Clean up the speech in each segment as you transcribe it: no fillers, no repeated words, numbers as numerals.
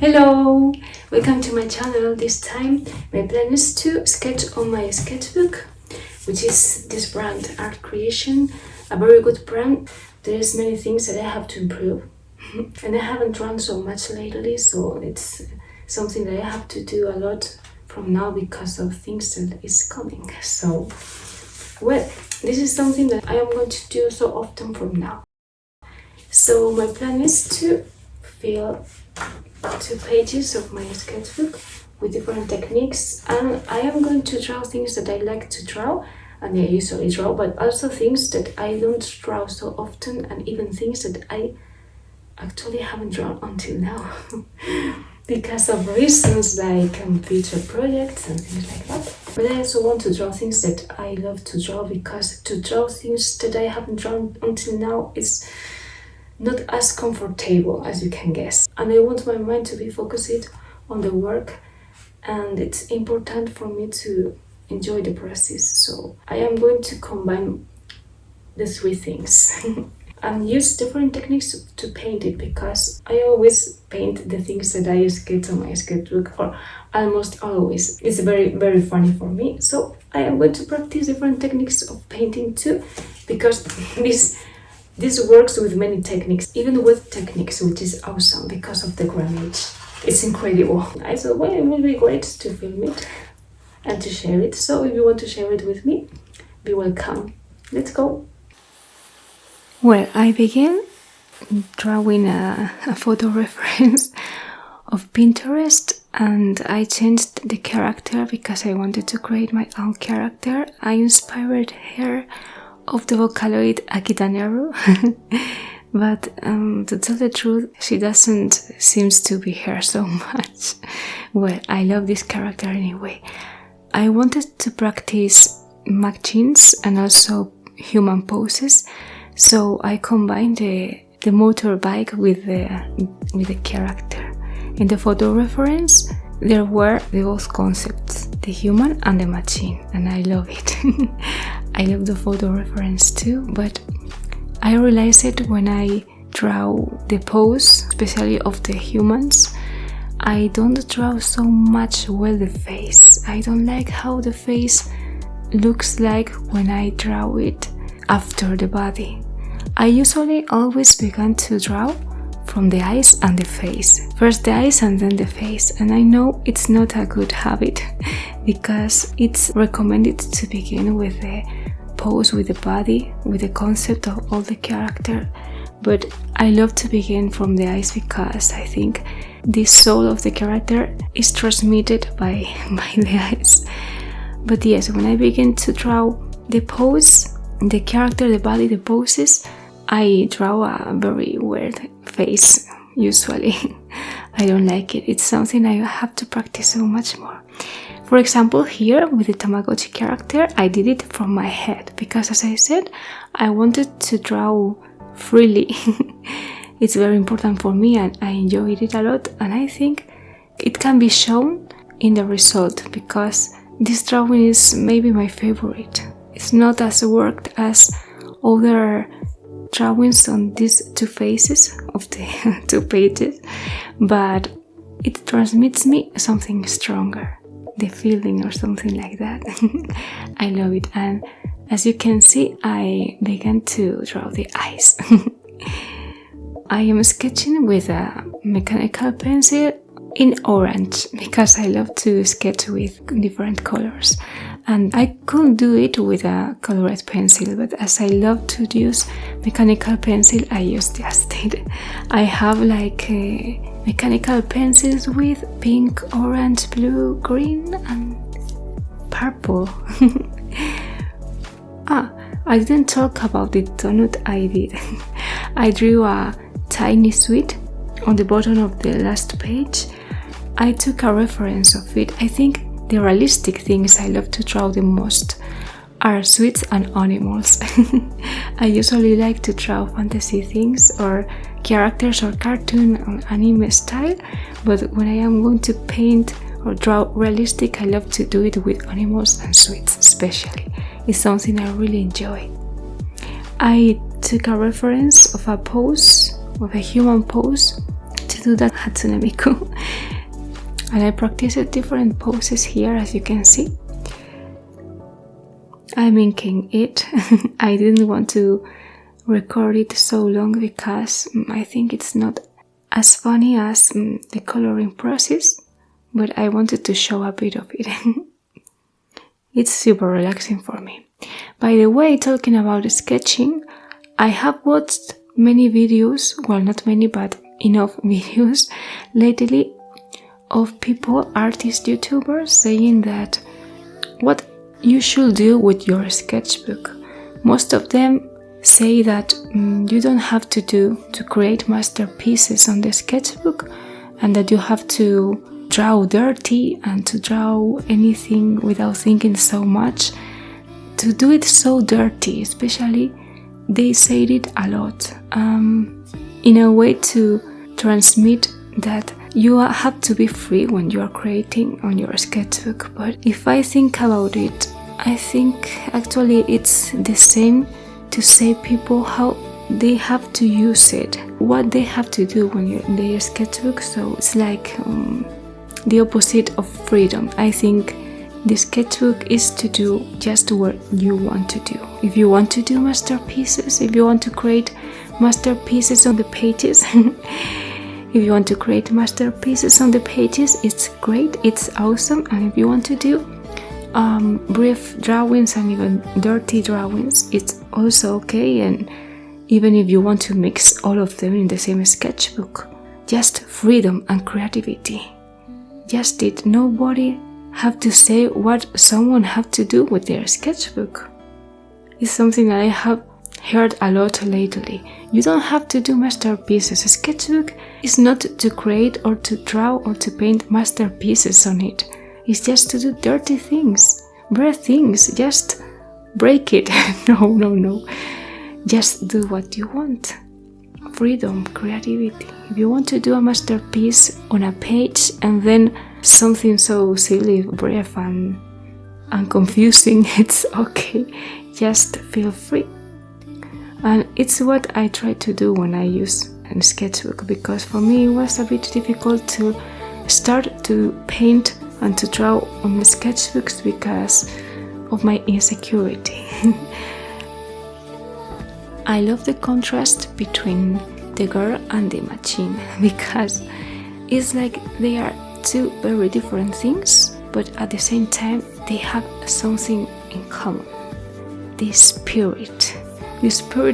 Hello! Welcome to my channel. This time my plan is to sketch on my sketchbook, which is this brand, Art Creation, a very good brand. There's many things that I have to improve and I haven't drawn so much lately, so it's something that I have to do a lot from now because of things that is coming. So, well, this is something that I am going to do so often from now. So my plan is to fill 2 pages of my sketchbook with different techniques, and I am going to draw things that I like to draw and I usually draw, but also things that I don't draw so often, and even things that I actually haven't drawn until now because of reasons like future projects and things like that. But I also want to draw things that I love to draw, because to draw things that I haven't drawn until now is not as comfortable as you can guess, and I want my mind to be focused on the work, and it's important for me to enjoy the process. So I am going to combine the 3 things and use different techniques to paint it, because I always paint the things that I sketch on my sketchbook, or almost always. It's very funny for me. So I am going to practice different techniques of painting too, because this works with many techniques, even with techniques, which is awesome because of the grammage. It's incredible. I thought, well, it would be great to film it and to share it. So if you want to share it with me, be welcome. Let's go. Well, I begin drawing a photo reference of Pinterest, and I changed the character because I wanted to create my own character. I inspired her of the Vocaloid Akitaneru, but to tell the truth, she doesn't seems to be her so much. Well, I love this character anyway. I wanted to practice machines and also human poses, so I combined the motorbike with the character. In the photo reference, there were both concepts, the human and the machine, and I love it. I love the photo reference too, but I realized it when I draw the pose, especially of the humans. I don't draw so much well the face. I don't like how the face looks like when I draw it after the body. I usually always begin to draw from the eyes and the face. First the eyes and then the face. And I know it's not a good habit because it's recommended to begin with the pose, with the body, with the concept of all the character. But I love to begin from the eyes because I think the soul of the character is transmitted by the eyes. But yes, when I begin to draw the pose, the character, the body, the poses, I draw a very weird face, usually. I don't like it. It's something I have to practice so much more. For example, here with the Tamagotchi character, I did it from my head because, as I said, I wanted to draw freely. It's very important for me and I enjoyed it a lot, and I think it can be shown in the result because this drawing is maybe my favorite. It's not as worked as other drawings on these 2 faces of the 2 pages, but it transmits me something stronger, the feeling or something like that. I love it, and as you can see, I began to draw the eyes. I am sketching with a mechanical pencil in orange because I love to sketch with different colors, and I could do it with a colored pencil, but as I love to use mechanical pencil, I use just it. I have like mechanical pencils with pink, orange, blue, green and purple. I didn't talk about the donut I did. I drew a tiny sweet on the bottom of the last page. I took a reference of it. I think the realistic things I love to draw the most are sweets and animals. I usually like to draw fantasy things or characters or cartoon or anime style, but when I am going to paint or draw realistic, I love to do it with animals and sweets especially. It's something I really enjoy. I took a reference of a pose, of a human pose, to do that Hatsune Miku. And I practiced different poses here, as you can see. I'm inking it. I didn't want to record it so long because I think it's not as funny as the coloring process, but I wanted to show a bit of it. It's super relaxing for me. By the way, talking about sketching, I have watched many videos, well, not many, but enough videos lately of people, artists, YouTubers, saying that what you should do with your sketchbook. Most of them say that you don't have to create masterpieces on the sketchbook, and that you have to draw dirty and to draw anything without thinking so much. To do it so dirty, especially, they said it a lot, in a way to transmit that you have to be free when you are creating on your sketchbook. But if I think about it, I think actually it's the same to say people how they have to use it, what they have to do when you're in their sketchbook. So it's like the opposite of freedom. I think the sketchbook is to do just what you want to do. If you want to do masterpieces, if you want to create masterpieces on the pages, if you want to create masterpieces on the pages, it's great, it's awesome. And if you want to do brief drawings and even dirty drawings, it's also okay. And even if you want to mix all of them in the same sketchbook, just freedom and creativity. Just it. Nobody have to say what someone have to do with their sketchbook. It's something that I have heard a lot lately. You don't have to do masterpieces. A sketchbook is not to create or to draw or to paint masterpieces on it. It's just to do dirty things, bad things. Just break it. No. Just do what you want. Freedom, creativity. If you want to do a masterpiece on a page and then something so silly, brief and confusing, it's okay. Just feel free. And it's what I try to do when I use a sketchbook, because for me it was a bit difficult to start to paint and to draw on the sketchbooks because of my insecurity. I love the contrast between the girl and the machine, because it's like they are two very different things, but at the same time they have something in common. The spirit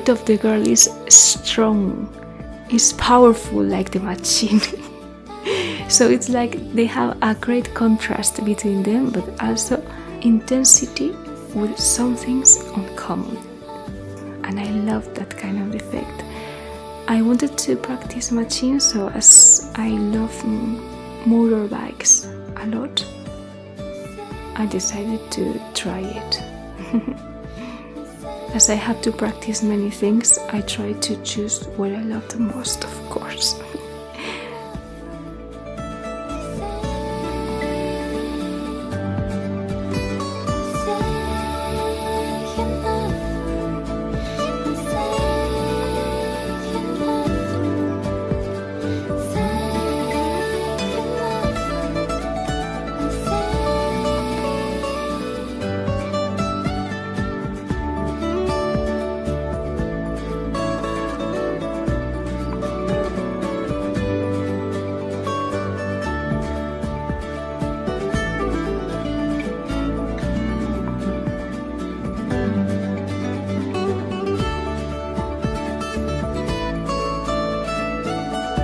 of the girl is strong, is powerful like the machine. So it's like they have a great contrast between them, but also intensity with some things uncommon. And I love that kind of effect. I wanted to practice machines, so as I love motorbikes a lot, I decided to try it. As I have to practice many things, I try to choose what I love the most, of course.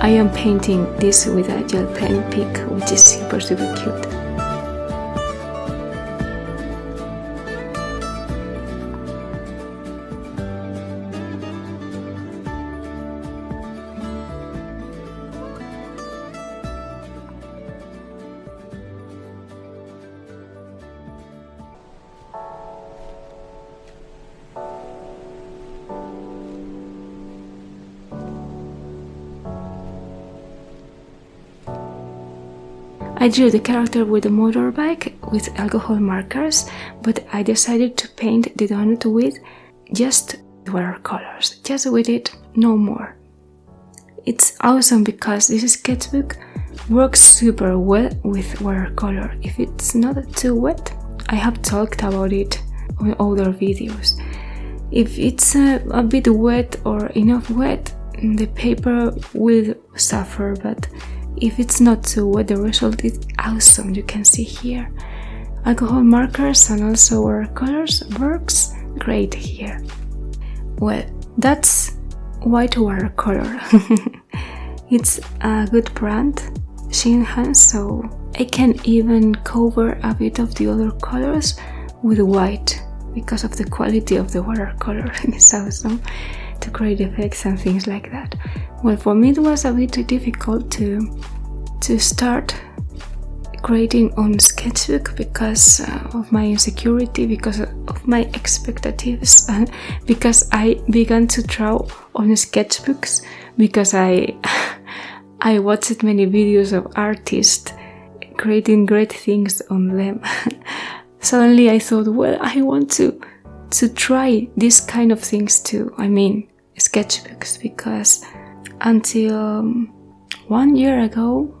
I am painting this with a gel pen pick, which is super cute. I drew the character with a motorbike with alcohol markers, but I decided to paint the donut with just watercolors, just with it, no more. it's awesome because this sketchbook works super well with watercolor. If it's not too wet, I have talked about it on other videos. If it's a bit wet or enough wet, the paper will suffer, but if it's not too wet, the result is awesome. You can see here. Alcohol markers and also watercolors works great here. Well, that's white watercolor. It's a good brand, Shinhan, so I can even cover a bit of the other colors with white because of the quality of the watercolor. It's awesome to create effects and things like that. Well, for me it was a bit difficult to start creating on sketchbook because of my insecurity, because of my expectations, because I began to draw on sketchbooks because I watched many videos of artists creating great things on them. Suddenly I thought, well, I want to try this kind of things too. I mean, sketchbooks, because until 1 year ago,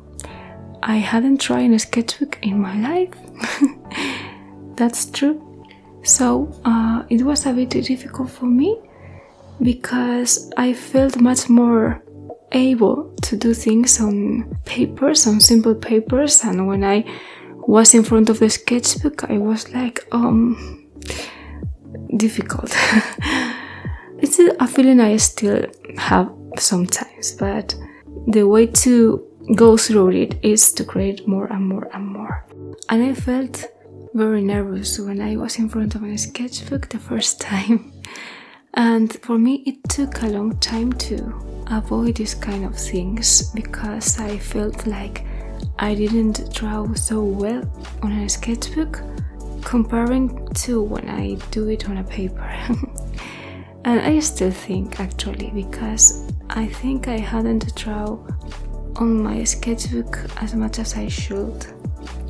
I hadn't tried a sketchbook in my life. That's true. So it was a bit difficult for me because I felt much more able to do things on papers, on simple papers, and when I was in front of the sketchbook, I was like, difficult. It's a feeling I still have sometimes, but the way to go through it is to create more and more and more. And I felt very nervous when I was in front of a sketchbook the first time. And for me, it took a long time to avoid these kind of things because I felt like I didn't draw so well on a sketchbook comparing to when I do it on a paper. And I still think, actually, because I think I hadn't drawn on my sketchbook as much as I should.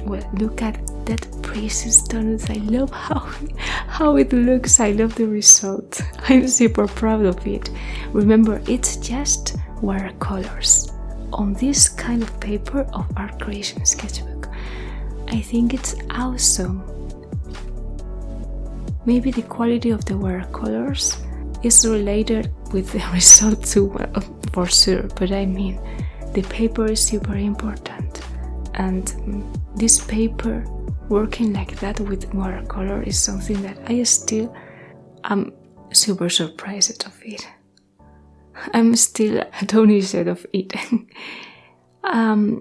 Well, look at that precious donuts. I love how it looks. I love the result. I'm super proud of it. Remember, it's just watercolors on this kind of paper of art creation sketchbook. I think it's awesome. Maybe the quality of the watercolors is related with the result too, well, for sure, but I mean, the paper is super important, and this paper working like that with watercolor is something that I still am super surprised of it. I'm still astonished of it.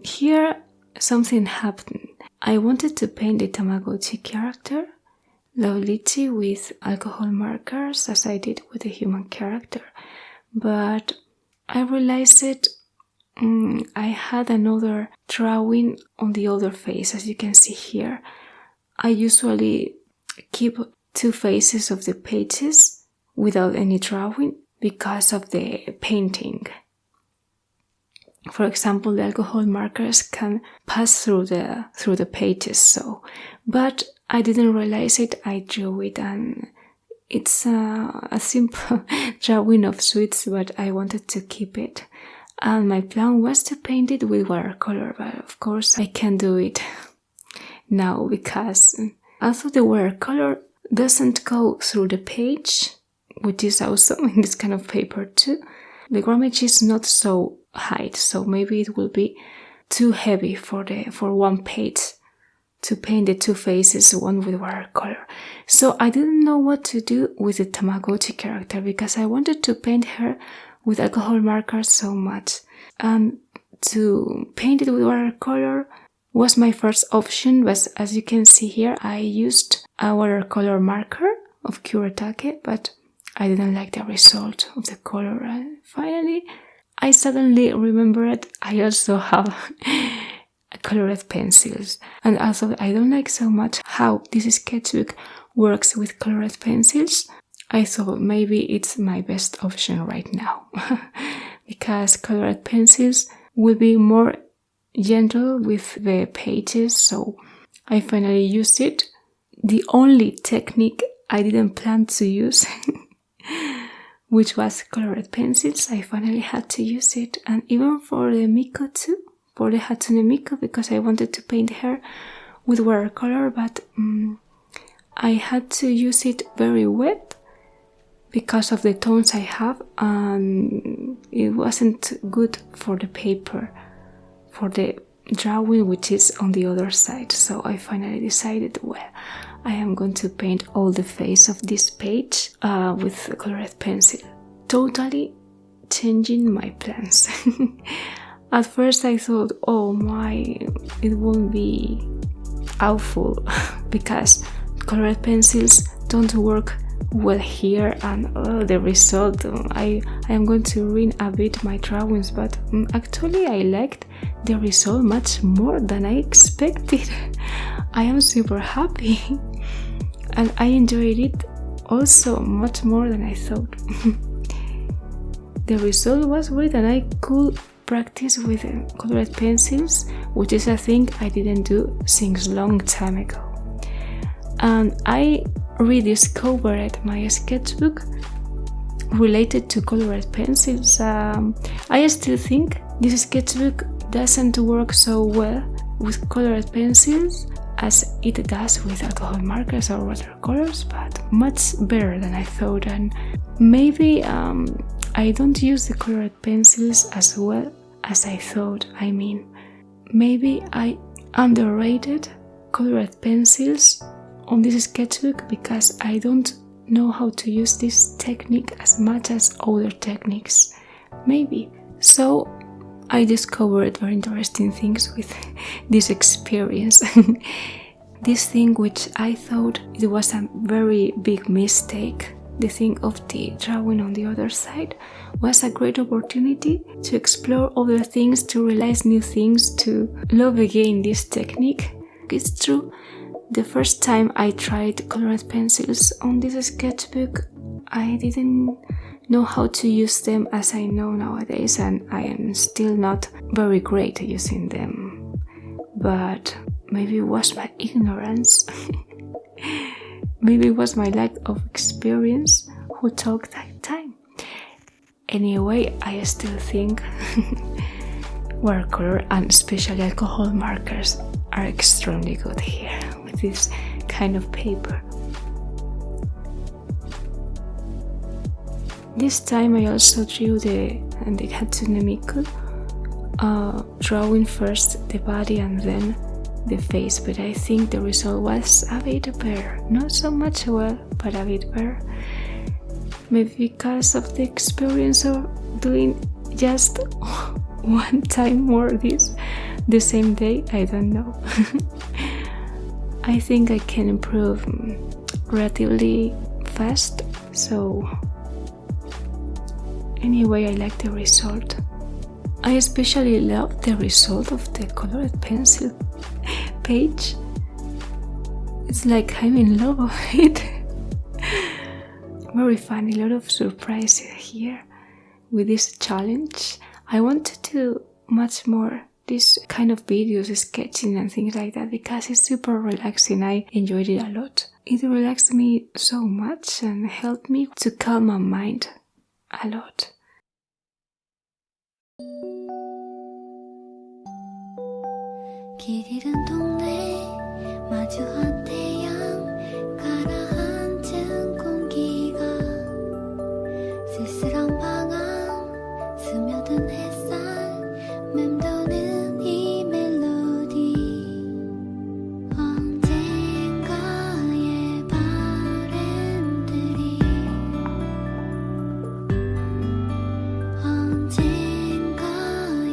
Here something happened. I wanted to paint the Tamagotchi character, Lolichi, with alcohol markers as I did with the human character, but I realized I had another drawing on the other face. As you can see here, I usually keep 2 faces of the pages without any drawing because of the painting. For example, the alcohol markers can pass through the pages, so, but I didn't realize it. I drew it, and it's a simple drawing of sweets, but I wanted to keep it. And my plan was to paint it with watercolor, but of course I can't do it now because also the watercolor doesn't go through the page, which is awesome in this kind of paper too. The grammage is not so high, so maybe it will be too heavy for one page to paint the 2 faces, one with watercolor. So I didn't know what to do with the Tamagotchi character because I wanted to paint her with alcohol markers so much, and to paint it with watercolor was my first option, but as you can see here, I used a watercolor marker of Kuretake, but I didn't like the result of the color, and finally I suddenly remembered I also have colored pencils, and also I don't like so much how this sketchbook works with colored pencils. I thought maybe it's my best option right now because colored pencils will be more gentle with the pages, so I finally used it. The only technique I didn't plan to use which was colored pencils. I finally had to use it, and even for the Miko too, for the Hatsune Miko, because I wanted to paint her with watercolor, but I had to use it very wet because of the tones I have, and it wasn't good for the paper, for the drawing, which is on the other side. So I finally decided, well, I am going to paint all the face of this page with a colored pencil, totally changing my plans. At first I thought, oh my, it won't be awful because colored pencils don't work well here, and the result, I am going to ruin a bit my drawings, but actually I liked the result much more than I expected. I am super happy and I enjoyed it also much more than I thought. The result was great, and I could practice with colored pencils, which is a thing I didn't do since long time ago. And I rediscovered my sketchbook related to colored pencils. I still think this sketchbook doesn't work so well with colored pencils as it does with alcohol markers or watercolors, but much better than I thought. And maybe I don't use the colored pencils as well as I thought. I mean, maybe I underrated colored pencils on this sketchbook because I don't know how to use this technique as much as other techniques. Maybe. So I discovered very interesting things with this experience. This thing which I thought it was a very big mistake, the thing of the drawing on the other side, was a great opportunity to explore other things, to realize new things, to love again this technique. It's true, the first time I tried colored pencils on this sketchbook, I didn't know how to use them as I know nowadays, and I am still not very great at using them. But maybe it was my ignorance. Maybe it was my lack of experience who took that time. Anyway, I still think watercolor and especially alcohol markers are extremely good here with this kind of paper. This time I also drew the Hatsune Miku, drawing first the body and then the face, but I think the result was a bit better. Not so much well, but a bit better. Maybe because of the experience of doing just one time more this the same day, I don't know. I think I can improve relatively fast, so anyway, I like the result. I especially love the result of the colored pencil page. It's like I'm in love with it. Very funny, a lot of surprises here with this challenge. I want to do much more this kind of videos, sketching and things like that, because it's super relaxing. I enjoyed it a lot. It relaxed me so much and helped me to calm my mind a lot. 길 잃은 동네 마주한 태양 가라앉은 공기가 쓸쓸한 방황 스며든 햇살 맴도는 이 멜로디 언젠가의 바램들이 언젠가의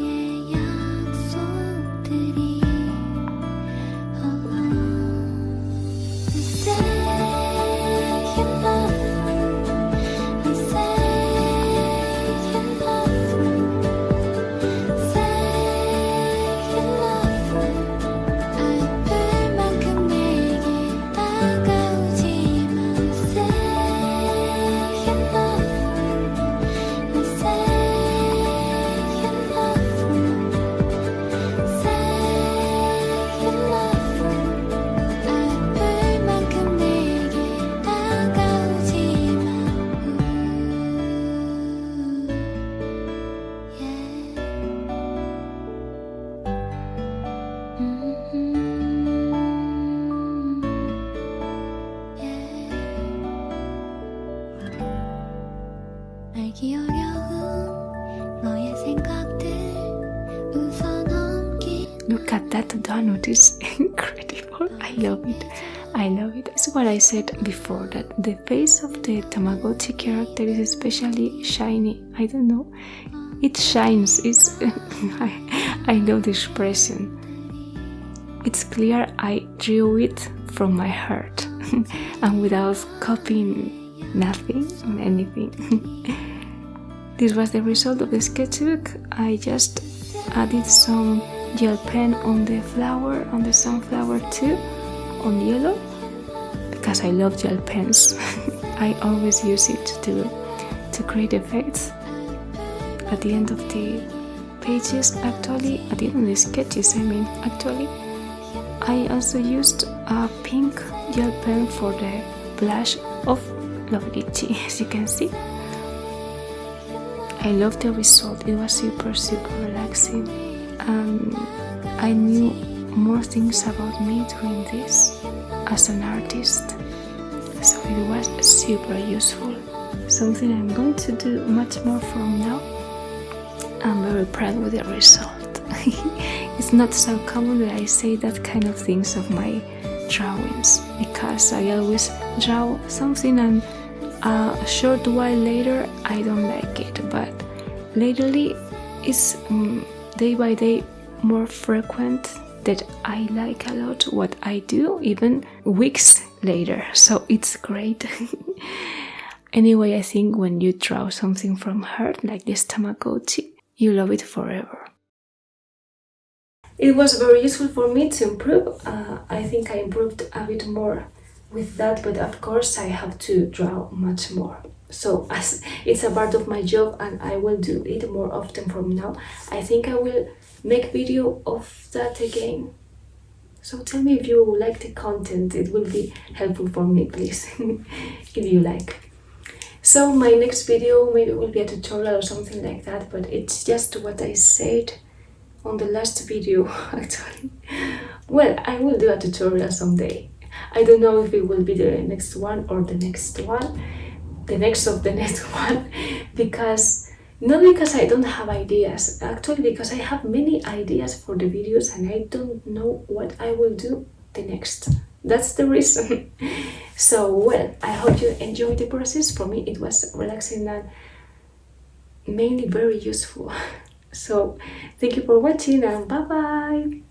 약속들이 alone at that donut is incredible. I love it. I love it. It's what I said before, that the face of the Tamagotchi character is especially shiny. I don't know. It shines. It's I love the expression. It's clear I drew it from my heart and without copying nothing, anything. This was the result of the sketchbook. I just added some gel pen on the flower, on the sunflower too, on yellow, because I love gel pens. I always use it to create effects at the end of the pages, actually, at the end of the sketches, actually. I also used a pink gel pen for the blush of Lovelychi, as you can see. I love the result. It was super relaxing. I knew more things about me doing this as an artist, so it was super useful. Something I'm going to do much more from now. I'm very proud with the result. It's not so common that I say that kind of things of my drawings, because I always draw something and a short while later I don't like it, but lately it's day by day more frequent that I like a lot what I do, even weeks later, so it's great. Anyway, I think when you draw something from heart like this Tamagotchi, you love it forever. It was very useful for me to improve. I think I improved a bit more with that, but of course I have to draw much more. So as it's a part of my job and I will do it more often from now, I think I will make video of that again. So tell me if you like the content. It will be helpful for me, please, if you like. So my next video maybe will be a tutorial or something like that, but it's just what I said on the last video, actually. Well, I will do a tutorial someday. I don't know if it will be the next one or the next one, the next of the next one, because not because I don't have ideas, actually because I have many ideas for the videos and I don't know what I will do the next. That's the reason. So, well, I hope you enjoyed the process. For me, it was relaxing and mainly very useful. So, thank you for watching and bye-bye!